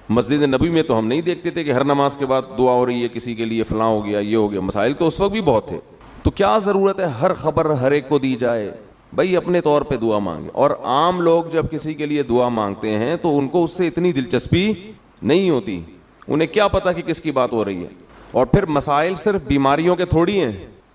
مسجد نبی میں تو ہم نہیں دیکھتے تھے کہ ہر نماز کے بعد دعا ہو رہی ہے کسی کے لیے، فلاں ہو گیا، یہ ہو گیا. مسائل تو اس وقت بھی بہت تھے. تو کیا ضرورت ہے ہر خبر ہر ایک کو دی جائے؟ بھائی اپنے طور پہ دعا مانگے. اور عام لوگ جب کسی کے لیے دعا مانگتے ہیں تو ان کو اس سے اتنی دلچسپی نہیں ہوتی. انہیں کیا پتا کہ کس کی بات ہو رہی ہے. اور پھر مسائل صرف بیماریوں کے تھوڑی ہیں.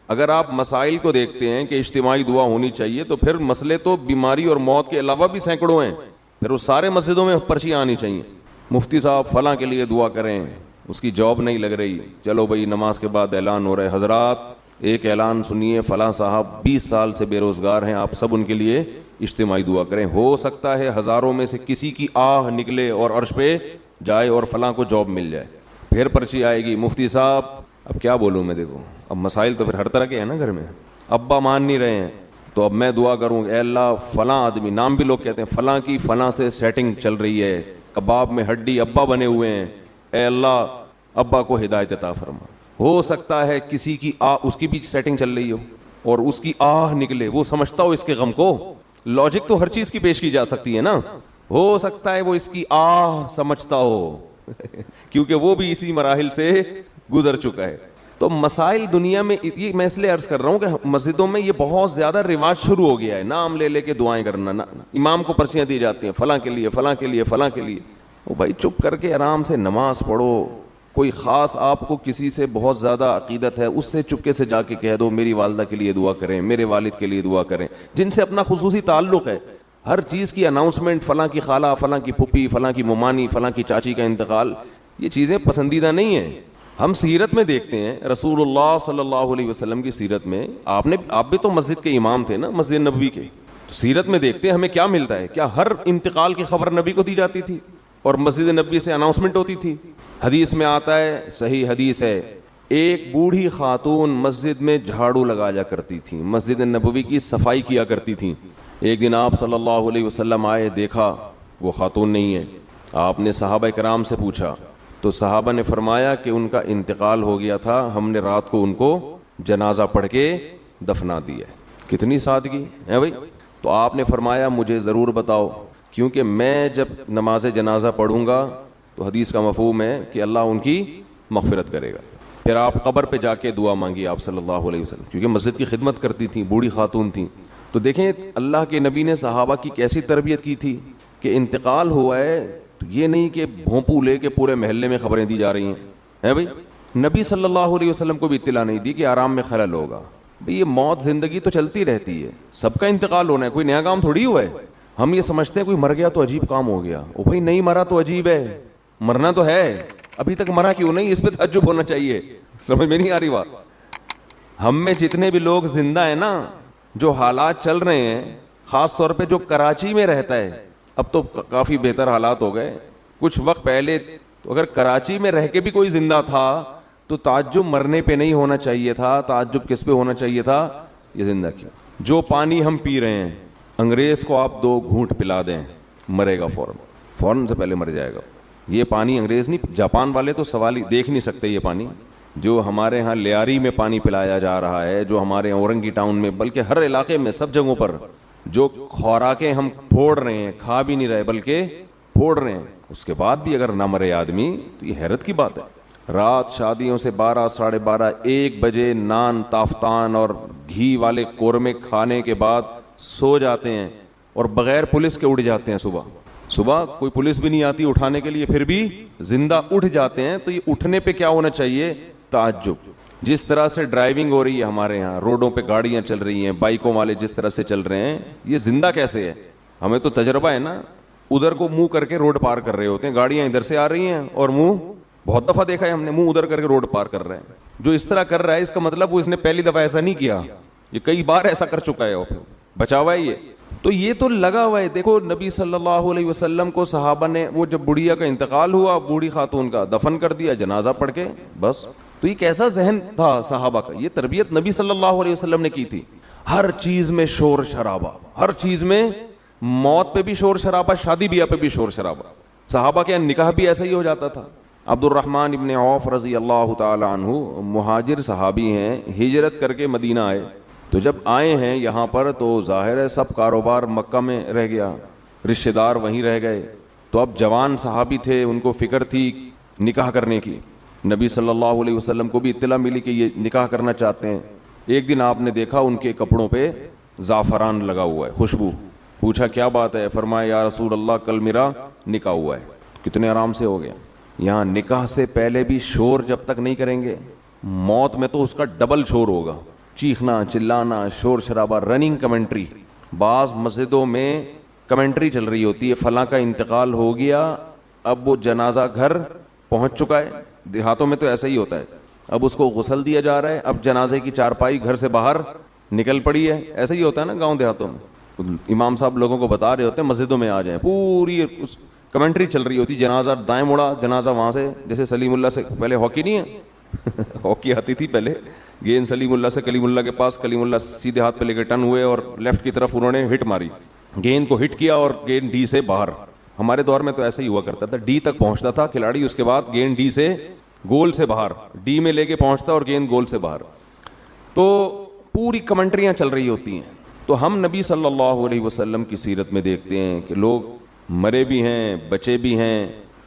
اگر آپ مسائل کو دیکھتے ہیں کہ اجتماعی دعا ہونی چاہیے، تو پھر مسئلے تو بیماری اور موت کے علاوہ بھی سینکڑوں ہیں. پھر وہ سارے مسجدوں میں پرچیاں آنی چاہیے، مفتی صاحب فلاں کے لیے دعا کریں، اس کی جاب نہیں لگ رہی، چلو بھائی نماز کے بعد اعلان ہو رہا ہے، حضرات ایک اعلان سنیے، فلاں صاحب 20 سال سے بے روزگار ہیں، آپ سب ان کے لیے اجتماعی دعا کریں. ہو سکتا ہے ہزاروں میں سے کسی کی آہ نکلے اور عرش پہ جائے اور فلاں کو جاب مل جائے. پھر پرچی آئے گی، مفتی صاحب اب کیا بولوں میں، دیکھو اب مسائل تو پھر ہر طرح کے ہیں نا گھر میں. ابا مان نہیں رہے ہیں تو اب میں دعا کروں اے اللہ فلاں آدمی، نام بھی لوگ کہتے ہیں، فلاں کی فلاں سے سیٹنگ چل رہی ہے، کباب میں ہڈی ابا بنے ہوئے ہیں، اے اللہ ابا کو ہدایت عطا فرما. ہو سکتا ہے کسی کی اس کی بھی سیٹنگ چل رہی ہو اور اس کی آہ نکلے، وہ سمجھتا ہو اس کے غم کو. لاجک تو ہر چیز کی پیش کی جا سکتی ہے نا. ہو سکتا ہے وہ اس کی آہ سمجھتا ہو کیونکہ وہ بھی اسی مراحل سے گزر چکا ہے. تو مسائل دنیا میں، یہ میں اس لیے عرض کر رہا ہوں کہ مسجدوں میں یہ بہت زیادہ رواج شروع ہو گیا ہے، نام لے لے کے دعائیں کرنا. امام کو پرچیاں دی جاتی ہیں فلاں کے لیے، فلاں کے لیے، فلاں کے لیے. وہ بھائی چپ کر کے آرام سے نماز پڑھو. کوئی خاص آپ کو کسی سے بہت زیادہ عقیدت ہے، اس سے چپکے سے جا کے کہہ دو میری والدہ کے لیے دعا کریں، میرے والد کے لیے دعا کریں، جن سے اپنا خصوصی تعلق ہے. ہر چیز کی اناؤنسمنٹ، فلاں کی خالہ، فلاں کی پھپھی، فلاں کی ممانی، فلاں کی چاچی کا انتقال، یہ چیزیں پسندیدہ نہیں ہیں. ہم سیرت میں دیکھتے ہیں رسول اللہ صلی اللہ علیہ وسلم کی سیرت میں، آپ بھی تو مسجد کے امام تھے نا، مسجد نبوی کے. سیرت میں دیکھتے ہیں ہمیں کیا ملتا ہے. کیا ہر انتقال کی خبر نبی کو دی جاتی تھی اور مسجد نبوی سے اناؤنسمنٹ ہوتی تھی؟ حدیث میں آتا ہے، صحیح حدیث ہے، ایک بوڑھی خاتون مسجد میں جھاڑو لگایا کرتی تھی، مسجد نبوی کی صفائی کیا کرتی تھی. ایک دن آپ صلی اللہ علیہ وسلم آئے، دیکھا وہ خاتون نہیں ہے. آپ نے صحابہ کرام سے پوچھا تو صحابہ نے فرمایا کہ ان کا انتقال ہو گیا تھا، ہم نے رات کو ان کو جنازہ پڑھ کے دفنا دیا. کتنی سادگی ہے بھائی. تو آپ نے فرمایا مجھے ضرور بتاؤ، کیونکہ میں جب نماز جنازہ پڑھوں گا تو حدیث کا مفہوم ہے کہ اللہ ان کی مغفرت کرے گا. پھر آپ قبر پہ جا کے دعا مانگی آپ صلی اللہ علیہ وسلم، کیونکہ مسجد کی خدمت کرتی تھیں، بوڑھی خاتون تھیں. تو دیکھیں اللہ کے نبی نے صحابہ کی کیسی تربیت کی تھی کہ انتقال ہوا ہے تو یہ نہیں کہ بھونپو لے کے پورے محلے میں خبریں دی جا رہی ہیں بھائی. نبی صلی اللہ علیہ وسلم کو بھی اطلاع نہیں دی کہ آرام میں خلل ہوگا. بھئی یہ موت زندگی تو چلتی رہتی ہے، سب کا انتقال ہونا ہے، کوئی نیا کام تھوڑی ہوا ہے. ہم یہ سمجھتے ہیں کوئی مر گیا تو عجیب کام ہو گیا. او بھائی نہیں مرا تو عجیب ہے، مرنا تو ہے، ابھی تک مرا کیوں نہیں، اس پہ تعجب ہونا چاہیے. سمجھ میں نہیں آ رہی بات. ہم میں جتنے بھی لوگ زندہ ہیں نا، جو حالات چل رہے ہیں، خاص طور پہ جو کراچی میں رہتا ہے، اب تو کافی بہتر حالات ہو گئے. کچھ وقت پہلے تو اگر کراچی میں رہ کے بھی کوئی زندہ تھا تو تعجب مرنے پہ نہیں ہونا چاہیے تھا، تعجب کس پہ ہونا چاہیے تھا، یہ زندہ کیا. جو پانی ہم پی رہے ہیں، انگریز کو آپ 2 گھونٹ پلا دیں مرے گا فوراً سے پہلے مر جائے گا. یہ پانی انگریز نہیں، جاپان والے تو سوال ہی دیکھ نہیں سکتے یہ پانی. جو ہمارے ہاں لیاری میں پانی پلایا جا رہا ہے, جو ہمارے اورنگی ٹاؤن میں, بلکہ ہر علاقے میں, سب جگہوں پر جو خوراکیں ہم پھوڑ رہے ہیں, کھا بھی نہیں رہے بلکہ پھوڑ رہے ہیں, اس کے بعد بھی اگر نہ مرے آدمی تو یہ حیرت کی بات ہے. رات شادیوں سے 12, 12:30, 1 بجے نان تافتان اور گھی والے قورمے کھانے کے بعد سو جاتے ہیں اور بغیر پولیس کے اٹھ جاتے ہیں. صبح کوئی پولیس بھی نہیں آتی اٹھانے کے لیے, پھر بھی زندہ اٹھ جاتے ہیں. تو یہ اٹھنے پہ کیا ہونا چاہیے؟ تعجب. جس طرح سے ڈرائیونگ ہو رہی ہے ہمارے یہاں, روڈوں پہ گاڑیاں چل رہی ہیں, بائکوں والے جس طرح سے چل رہے ہیں, یہ زندہ کیسے ہے؟ ہمیں تو تجربہ ہے نا, ادھر کو منہ کر کے روڈ پار کر رہے ہوتے ہیں, گاڑیاں ادھر سے آ رہی ہیں اور منہ, بہت دفعہ دیکھا ہے ہم نے, منہ ادھر کر کے روڈ پار کر رہے ہیں. جو اس طرح کر رہا ہے اس کا مطلب وہ اس نے پہلی دفعہ ایسا نہیں کیا, یہ کئی بار ایسا کر چکا ہے, بچا ہوا ہے یہ. تو یہ تو لگا ہوا ہے. دیکھو نبی صلی اللہ علیہ وسلم کو صحابہ نے, وہ جب بڑھیا کا انتقال ہوا, بوڑھی خاتون کا دفن کر دیا, جنازہ پڑھ کے بس. تو یہ کیسا ذہن تھا صحابہ کا؟ یہ تربیت نبی صلی اللہ علیہ وسلم نے کی تھی. ہر چیز میں شور شرابہ, ہر چیز میں, موت پہ بھی شور شرابہ, شادی بیاہ پہ بھی شور شرابہ. صحابہ کے نکاح بھی ایسا ہی ہو جاتا تھا. عبد الرحمن ابن عوف رضی اللہ تعالی عنہ مہاجر صحابی ہیں, ہجرت کر کے مدینہ آئے. تو جب آئے ہیں یہاں پر تو ظاہر ہے سب کاروبار مکہ میں رہ گیا, رشتہ دار وہیں رہ گئے. تو اب جوان صحابی تھے, ان کو فکر تھی نکاح کرنے کی. نبی صلی اللہ علیہ وسلم کو بھی اطلاع ملی کہ یہ نکاح کرنا چاہتے ہیں. ایک دن آپ نے دیکھا ان کے کپڑوں پہ زعفران لگا ہوا ہے, خوشبو. پوچھا کیا بات ہے؟ فرمایا یا رسول اللہ کل میرا نکاح ہوا ہے. کتنے آرام سے ہو گیا. یہاں نکاح سے پہلے بھی شور جب تک نہیں کریں گے, موت میں تو اس کا ڈبل شور ہوگا, چیخنا چلانا, شور شرابہ, رننگ کمنٹری. بعض مسجدوں میں کمنٹری چل رہی ہوتی ہے, فلاں کا انتقال ہو گیا, اب وہ جنازہ گھر پہنچ چکا ہے. دیہاتوں میں تو ایسا ہی ہوتا ہے, اب اس کو غسل دیا جا رہا ہے, اب جنازے کی چارپائی گھر سے باہر نکل پڑی ہے. ایسا ہی ہوتا ہے نا گاؤں دیہاتوں میں. امام صاحب لوگوں کو بتا رہے ہوتے ہیں مسجدوں میں آ جائیں, پوری اس کمنٹری چل رہی ہوتی, جنازہ دائیں مڑا, جنازہ وہاں سے, جیسے سلیم اللہ سے پہلے ہاکی نہیں ہے, ہاکی آتی تھی پہلے, گیند سلیم اللہ سے کلیم اللہ کے پاس, کلیم اللہ سیدھے ہاتھ پہ لے کے ٹن ہوئے اور لیفٹ کی طرف انہوں نے ہٹ ماری, گیند کو ہٹ کیا اور گیند ڈی سے باہر. ہمارے دور میں تو ایسا ہی ہوا کرتا تھا, ڈی تک پہنچتا تھا کھلاڑی, اس کے بعد گیند ڈی سے گول سے باہر, ڈی میں لے کے پہنچتا اور گیند گول سے باہر. تو پوری کمنٹریاں چل رہی ہوتی ہیں. تو ہم نبی صلی اللہ علیہ وسلم کی سیرت میں دیکھتے ہیں کہ لوگ مرے بھی ہیں, بچے بھی ہیں.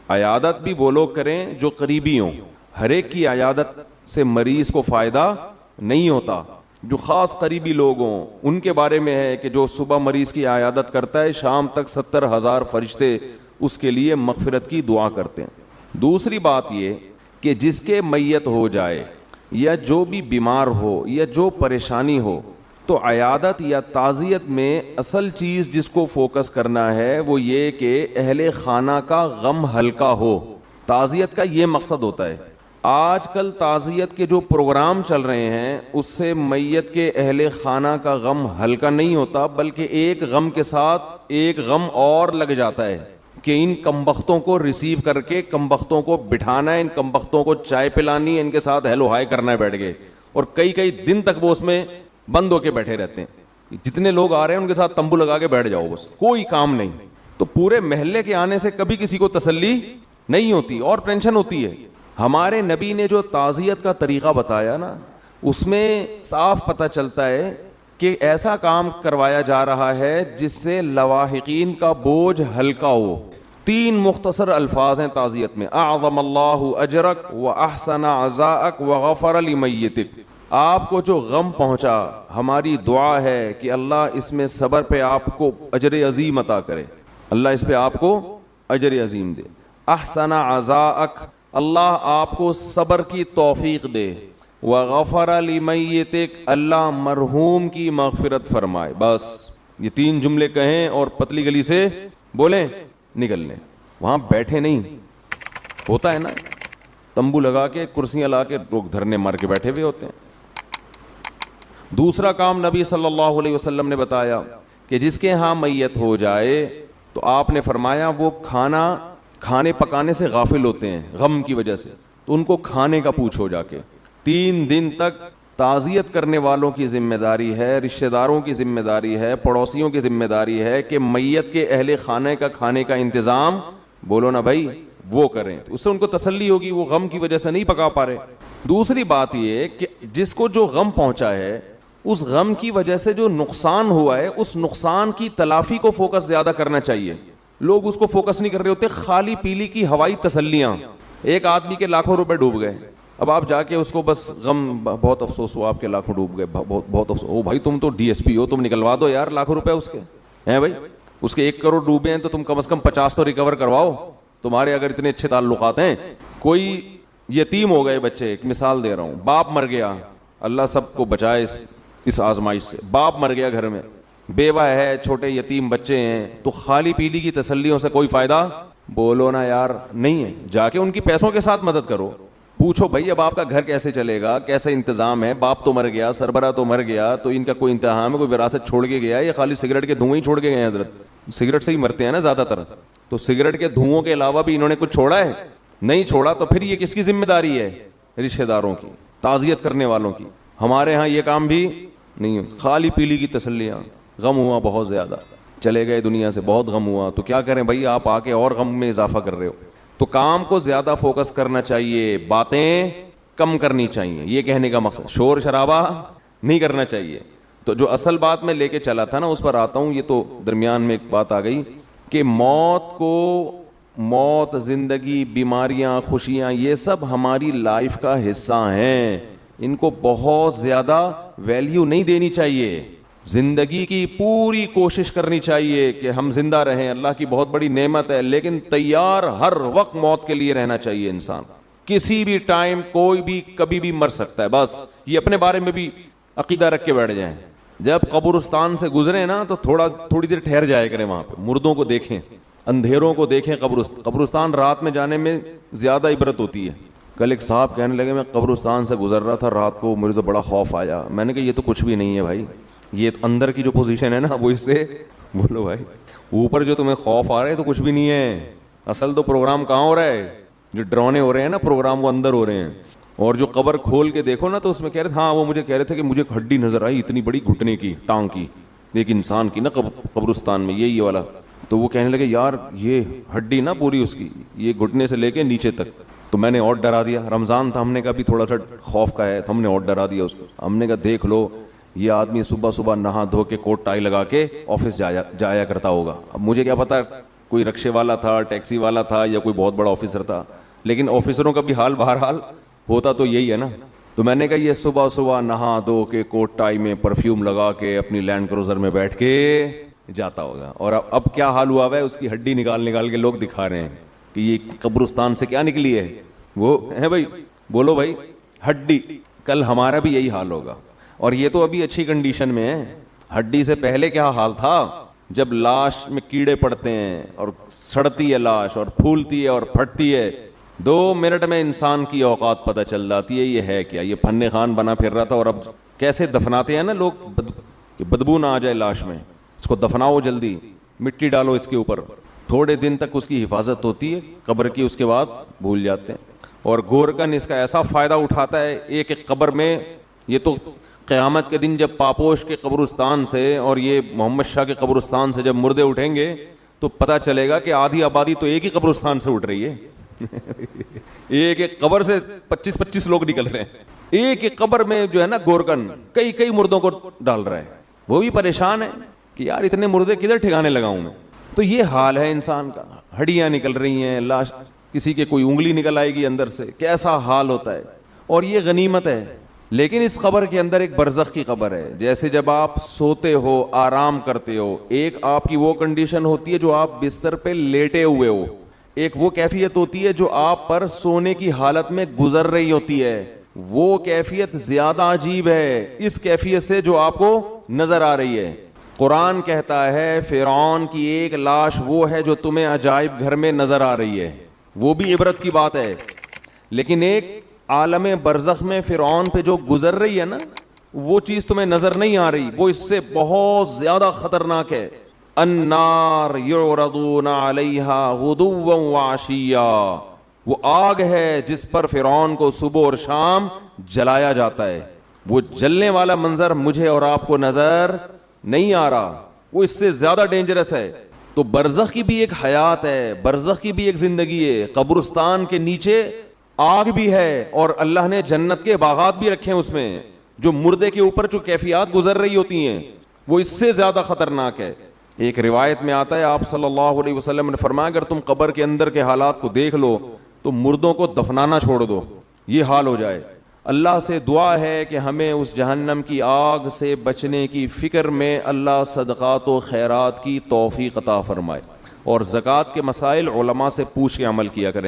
عیادت بھی وہ لوگ کریں جو قریبی ہوں. ہر ایک کی عیادت سے مریض کو فائدہ نہیں ہوتا. جو خاص قریبی لوگ ہوں ان کے بارے میں ہے کہ جو صبح مریض کی عیادت کرتا ہے, شام تک 70,000 فرشتے اس کے لیے مغفرت کی دعا کرتے ہیں. دوسری بات یہ کہ جس کے میت ہو جائے یا جو بھی بیمار ہو یا جو پریشانی ہو, تو عیادت یا تعزیت میں اصل چیز جس کو فوکس کرنا ہے وہ یہ کہ اہل خانہ کا غم ہلکا ہو. تعزیت کا یہ مقصد ہوتا ہے. آج کل تعزیت کے جو پروگرام چل رہے ہیں اس سے میت کے اہل خانہ کا غم ہلکا نہیں ہوتا, بلکہ ایک غم کے ساتھ ایک غم اور لگ جاتا ہے کہ ان کمبختوں کو ریسیو کر کے کمبختوں کو بٹھانا ہے, ان کمبختوں کو چائے پلانی ہے, ان کے ساتھ ہیلو ہائی کرنا ہے بیٹھ کے, اور کئی دن تک وہ اس میں بند ہو کے بیٹھے رہتے ہیں. جتنے لوگ آ رہے ہیں ان کے ساتھ تمبو لگا کے بیٹھ جاؤ, بس کوئی کام نہیں. تو پورے محلے کے آنے سے کبھی کسی کو تسلی نہیں ہوتی اور ٹینشن ہوتی ہے. ہمارے نبی نے جو تعزیت کا طریقہ بتایا نا, اس میں صاف پتہ چلتا ہے کہ ایسا کام کروایا جا رہا ہے جس سے لواحقین کا بوجھ ہلکا ہو. 3 مختصر الفاظ ہیں تعزیت میں, اعظم اللہ اجرک و احسن عزاءک و غفر لمیتک. آپ کو جو غم پہنچا ہماری دعا ہے کہ اللہ اس میں صبر پہ آپ کو اجر عظیم عطا کرے, اللہ اس پہ آپ کو اجر عظیم دے. احسن عزاءک, اللہ آپ کو صبر کی توفیق دے. وغفر لمیتک, اللہ مرحوم کی مغفرت فرمائے. بس یہ 3 جملے کہیں اور پتلی گلی سے بولیں, نکل لیں. وہاں بیٹھے نہیں, ہوتا ہے نا تمبو لگا کے کرسیاں لا کے لوگ دھرنے مار کے بیٹھے ہوئے ہوتے ہیں. دوسرا کام نبی صلی اللہ علیہ وسلم نے بتایا کہ جس کے ہاں میت ہو جائے تو آپ نے فرمایا وہ کھانے پکانے سے غافل ہوتے ہیں غم کی وجہ سے, تو ان کو کھانے کا پوچھو جا کے. 3 دن تک تعزیت کرنے والوں کی ذمہ داری ہے, رشتہ داروں کی ذمہ داری ہے, پڑوسیوں کی ذمہ داری ہے کہ میت کے اہل خانے کا کھانے کا انتظام, بولو نا بھائی, وہ کریں, اس سے ان کو تسلی ہوگی, وہ غم کی وجہ سے نہیں پکا پا رہے. دوسری بات یہ کہ جس کو جو غم پہنچا ہے, اس غم کی وجہ سے جو نقصان ہوا ہے, اس نقصان کی تلافی کو فوکس زیادہ کرنا چاہیے. لوگ اس کو فوکس نہیں کر رہے ہوتے, خالی پیلی کی ہوائی تسلیاں. ایک آدمی کے لاکھوں روپے ڈوب گئے, اب آپ جا کے اس کو بس غم, بہت افسوس ہوا آپ کے لاکھوں ڈوب گئے, بہت افسوس. او بھائی تم تو ڈی ایس پی ہو, تم نکلوا دو یار لاکھوں روپے اس کے ہیں بھائی. اس کے 1 کروڑ ڈوبے ہیں تو تم کم از کم 50 تو ریکور کرواؤ. تمہارے اگر اتنے اچھے تعلقات ہیں. کوئی یتیم ہو گئے بچے, ایک مثال دے رہا ہوں, باپ مر گیا, اللہ سب کو بچائے اس آزمائش سے, باپ مر گیا گھر میں, بیوہ ہے, چھوٹے یتیم بچے ہیں, تو خالی پیلی کی تسلیوں سے کوئی فائدہ بولو نا یار نہیں ہے. جا کے ان کی پیسوں کے ساتھ مدد کرو, پوچھو بھائی اب آپ کا گھر کیسے چلے گا, کیسے انتظام ہے, باپ تو مر گیا, سربراہ تو مر گیا, تو ان کا کوئی انتظام ہے, کوئی وراثت چھوڑ کے گیا, یا خالی سگریٹ کے دھوئیں ہی چھوڑ کے گئے ہیں. حضرت سگریٹ سے ہی مرتے ہیں نا زیادہ تر, تو سگریٹ کے دھوؤں کے علاوہ بھی انہوں نے کچھ چھوڑا ہے؟ نہیں چھوڑا. تو پھر یہ کس کی ذمہ داری ہے؟ رشتہ داروں کی, تعزیت کرنے والوں کی. ہمارے ہاں یہ کام بھی نہیں, خالی پیلی کی تسلیاں. غم ہوا بہت زیادہ, چلے گئے دنیا سے, بہت غم ہوا, تو کیا کریں بھائی, آپ آ کے اور غم میں اضافہ کر رہے ہو. تو کام کو زیادہ فوکس کرنا چاہیے, باتیں کم کرنی چاہیے, یہ کہنے کا مقصد. شور شرابہ نہیں کرنا چاہیے. تو جو اصل بات میں لے کے چلا تھا نا, اس پر آتا ہوں. یہ تو درمیان میں ایک بات آ گئی کہ موت, زندگی, بیماریاں, خوشیاں, یہ سب ہماری لائف کا حصہ ہیں. ان کو بہت زیادہ ویلیو نہیں دینی چاہیے. زندگی کی پوری کوشش کرنی چاہیے کہ ہم زندہ رہیں, اللہ کی بہت بڑی نعمت ہے, لیکن تیار ہر وقت موت کے لیے رہنا چاہیے انسان. کسی بھی ٹائم کوئی بھی کبھی بھی مر سکتا ہے. بس یہ اپنے بارے میں بھی عقیدہ رکھ کے بیٹھ جائیں. جب قبرستان سے گزرے نا تو تھوڑی دیر ٹھہر جائے کریں وہاں پہ, مردوں کو دیکھیں, اندھیروں کو دیکھیں. قبرستان رات میں جانے میں زیادہ عبرت ہوتی ہے. کل ایک صاحب کہنے لگے میں قبرستان سے گزر رہا تھا رات کو, مجھے تو بڑا خوف آیا. میں نے کہا یہ تو کچھ بھی نہیں ہے بھائی, یہ اندر کی جو پوزیشن ہے نا وہ اس سے, بولو بھائی, اوپر جو تمہیں خوف آ رہا ہے تو کچھ بھی نہیں ہے. اصل تو پروگرام کہاں ہو رہا ہے, جو ڈرونے ہو رہے ہیں نا پروگرام, وہ اندر ہو رہے ہیں. اور جو قبر کھول کے دیکھو نا تو اس میں کہہ رہے تھے, ہاں وہ مجھے کہہ رہے تھے کہ مجھے ایک ہڈی نظر آئی اتنی بڑی, گھٹنے کی, ٹانگ کی, ایک انسان کی نا قبرستان میں, یہ والا. تو وہ کہنے لگے یار یہ ہڈی نا پوری اس کی, یہ گھٹنے سے لے کے نیچے تک. تو میں نے اور ڈرا دیا, رمضان تھا, ہم نے کہا بھی تھوڑا سا خوف کا ہے, ہم نے اور ڈرا دیا اس کو. ہم نے کہا دیکھ لو یہ آدمی صبح صبح نہا دھو کے کوٹ ٹائی لگا کے آفس جایا کرتا ہوگا. اب مجھے کیا پتا کوئی رکشے والا تھا, ٹیکسی والا تھا, یا کوئی بہت بڑا آفیسر تھا, لیکن آفیسروں کا بھی حال بہرحال ہوتا تو یہی ہے نا. تو میں نے کہا یہ صبح صبح نہا دھو کے کوٹ ٹائی میں پرفیوم لگا کے اپنی لینڈ کروزر میں بیٹھ کے جاتا ہوگا. اور اب کیا حال ہوا ہے, اس کی ہڈی نکال کے لوگ دکھا رہے ہیں کہ یہ قبرستان سے کیا نکلی ہے, وہ ہے بھائی, بولو بھائی, ہڈی. کل ہمارا بھی یہی حال ہوگا. اور یہ تو ابھی اچھی کنڈیشن میں ہے, ہڈی سے پہلے کیا حال تھا, جب لاش میں کیڑے پڑتے ہیں اور سڑتی ہے لاش اور پھولتی ہے اور پھٹتی ہے, 2 منٹ میں انسان کی اوقات پتہ چل جاتی ہے یہ ہے کیا. یہ فن خان بنا پھر رہا تھا, اور اب کیسے دفناتے ہیں نا لوگ کہ بدبو نہ آ جائے لاش میں, اس کو دفناؤ جلدی, مٹی ڈالو اس کے اوپر, تھوڑے دن تک اس کی حفاظت ہوتی ہے قبر کی, اس کے بعد بھول جاتے ہیں. اور گورکن اس کا ایسا فائدہ اٹھاتا ہے ایک ایک قبر میں. یہ تو قیامت کے دن جب پاپوش کے قبرستان سے اور یہ محمد شاہ کے قبرستان سے جب مردے اٹھیں گے تو پتہ چلے گا کہ آدھی آبادی تو ایک ہی قبرستان سے اٹھ رہی ہے. ایک ایک قبر سے 25-25 لوگ نکل رہے ہیں, ایک ایک قبر میں جو ہے نا گورکن کئی مردوں کو ڈال رہا ہے. وہ بھی پریشان ہے کہ یار اتنے مردے کدھر ٹھکانے لگاؤں میں. تو یہ حال ہے انسان کا, ہڈیاں نکل رہی ہیں, لاش, کسی کے کوئی انگلی نکل آئے گی اندر سے, کیسا حال ہوتا ہے. اور یہ غنیمت ہے. لیکن اس قبر کے اندر ایک برزخ کی قبر ہے. جیسے جب آپ سوتے ہو, آرام کرتے ہو, ایک آپ کی وہ کنڈیشن ہوتی ہے جو آپ بستر پہ لیٹے ہوئے ہو, ایک وہ کیفیت ہوتی ہے جو آپ پر سونے کی حالت میں گزر رہی ہوتی ہے. وہ کیفیت زیادہ عجیب ہے اس کیفیت سے جو آپ کو نظر آ رہی ہے. قرآن کہتا ہے فرعون کی ایک لاش وہ ہے جو تمہیں عجائب گھر میں نظر آ رہی ہے, وہ بھی عبرت کی بات ہے. لیکن ایک عالم برزخ میں فرعون پہ جو گزر رہی ہے نا, وہ چیز تمہیں نظر نہیں آ رہی, وہ اس سے بہت زیادہ خطرناک ہے. النار یعرضون علیہا غدوا وعشیا, وہ آگ ہے جس پر فرعون کو صبح اور شام جلایا جاتا ہے. وہ جلنے والا منظر مجھے اور آپ کو نظر نہیں آ رہا, وہ اس سے زیادہ ڈینجرس ہے. تو برزخ کی بھی ایک حیات ہے, برزخ کی بھی ایک زندگی ہے, قبرستان کے نیچے آگ بھی ہے, اور اللہ نے جنت کے باغات بھی رکھے ہیں اس میں. جو مردے کے اوپر جو کیفیات گزر رہی ہوتی ہیں وہ اس سے زیادہ خطرناک ہے. ایک روایت میں آتا ہے آپ صلی اللہ علیہ وسلم نے فرمایا اگر تم قبر کے اندر کے حالات کو دیکھ لو تو مردوں کو دفنانا چھوڑ دو, یہ حال ہو جائے. اللہ سے دعا ہے کہ ہمیں اس جہنم کی آگ سے بچنے کی فکر میں اللہ صدقات و خیرات کی توفیق عطا فرمائے, اور زکوٰۃ کے مسائل علماء سے پوچھ کے عمل کیا کریں.